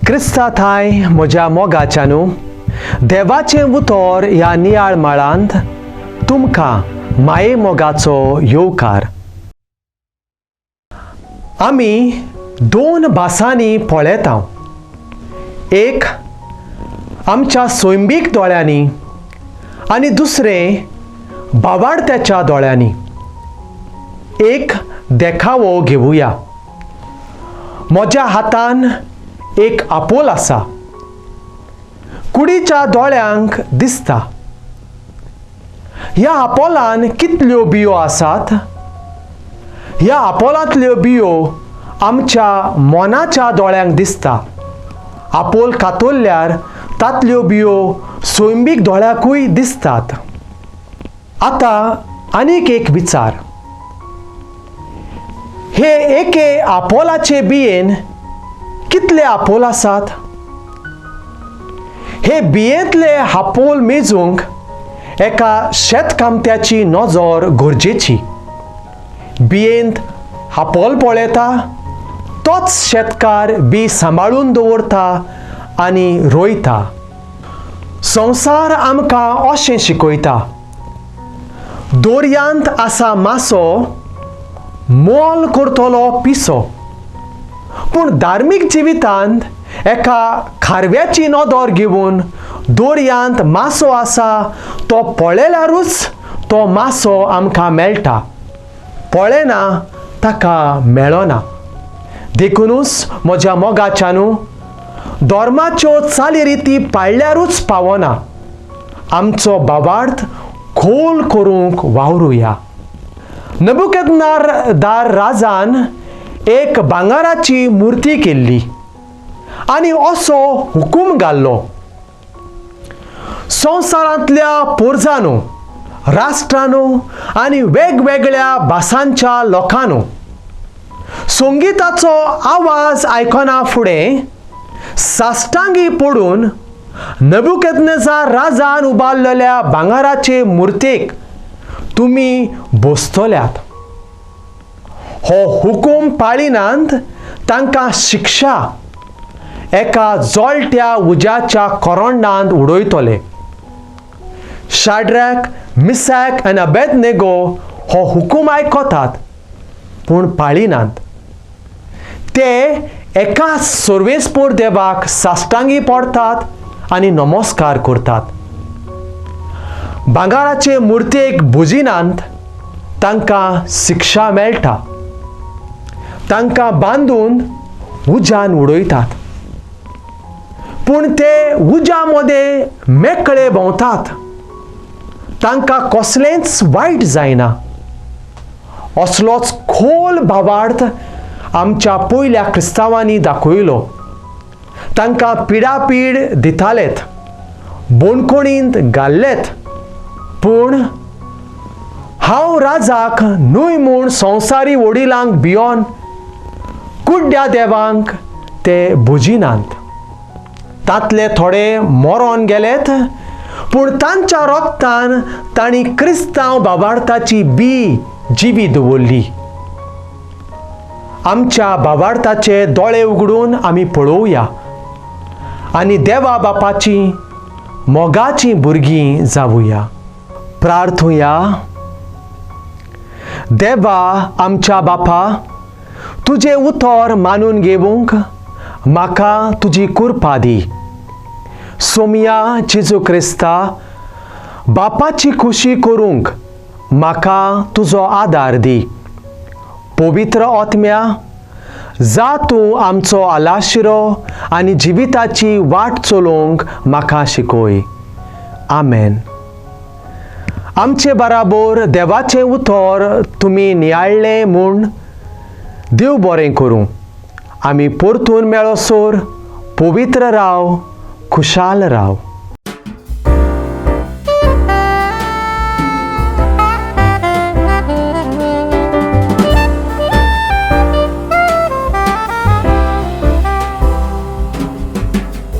क्रिस्तांत हाय म्हज्या मोगाच्यानू देवाचें उतर ह्या नियाळ माळांत तुमकां माये मोगाचो येवकार. आमी दोन भासांनी पळयता. एक आमच्या सोयंबीक दोळ्यांनी आनी दुसरें बावाडत्याच्या दोळ्यांनी. एक देखावो घेवुया. म्हज्या हातान एक आपोल आसा. कुडीच्या दोळ्यांक दिसता. ह्या आपोलान कितल्यो बियो आसात? ह्या आपोलांतल्यो बियो आमच्या मोनाच्या दोळ्यांक दिसता. आपोल कातोल्ल्यार तांतल्यो बियो सोयंबीक दोळ्याकूय दिसतात. आतां आनीक एक विचार. हे एके आपोलाचे बियेन कितले आपोल आसात? हे बियेंतले आपोल मेजूंक एका शेतकामत्याची नजर गरजेची. बियेंत आपोल पळयता, तोच शेतकार बी सांबाळून दवरता आनी रोयता. संवसार आमकां अशें शिकयता. दोर्यांत आसा मासो मोल करतलो पिसो. पूण धार्मीक जिवितांत एका खारव्याची नदर घेवन दोर्यांत मासो आसा तो पळयल्यारूच तो मासो आमकां मेळटा. पळयना ताका मेळना. देखूनच म्हज्या मोगाच्यानू धर्माच्यो चाली पाळल्यारूच पावना. आमचो बावार्थ खोल करूंक वावरुया. नबुकदनेझार राजान एक भांगाराची मुर्ती केल्ली आनी असो हुकूम घाल्लो. संवसारांतल्या पोरजांनो, राष्ट्रांनो आनी वेगवेगळ्या भासांच्या लोकांनो, संगीताचो आवाज आयकना फुडें साश्टांगी पडून नबुकदनेझार राजान उबारलेल्या भांगाराचे मुर्तेक तुमी बसतल्यात. हो हुकूम पाळिनात तांकां शिक्षा एका जळट्या उज्याच्या कोरोंडांत उडयतले. शाड्रक, मिसाक आनी अबेदनेगो हो हुकूम आयकतात पूण पाळिनात. ते एकाच सर्वेस्पोर देवाक साश्टांगी पडटात आनी नमस्कार करतात. भांगाराचे मुर्तेक बुजिनात तांकां शिक्षा मेळटा. तांकां बांदून उज्यान उडयतात. पूण ते उज्या मदें मेकळे भोंवतात. तांकां कसलेंच वायट जायना. असलोच खोल भावार्थ आमच्या पयल्या क्रिस्तांवांनी दाखयलो. तांकां पिडापीड दितालेत, बोणकोणींत घाल्लेत. पूण हांव राजाक न्हय म्हूण संवसारी वडिलांक भियोन कुड्ड्या देवांक ते बुजिनात. तांतले थोडे मरोन गेलेत, पूण तांच्या रोगतान तांणी क्रिस्तांव भावार्थाची बी जिवी दवरली. आमच्या भावार्थाचे दोळे उगडून आमी पळोवया आनी देवा बापाची मोगाची भुरगीं जावुया. प्रार्थुया. देवा आमच्या बापा, तुझे उतर मानून घेवंक म्हाका तुजी कृपा दी. सोमया जेजू क्रिस्ता, बापाची खुशी करूंक म्हाका तुजो आदार दी. पवित्र आत्म्या, जा तूं आमचो आलाशिरो आनी जिविताची वाट चलोवंक म्हाका शिकय. आमेन. आमचे बराबर देवाचें उतर तुमी नियाळ्ळें म्हूण देव बरें करूं. आमी परतून मेळोसोर पवित्र राव, खुशाल राव.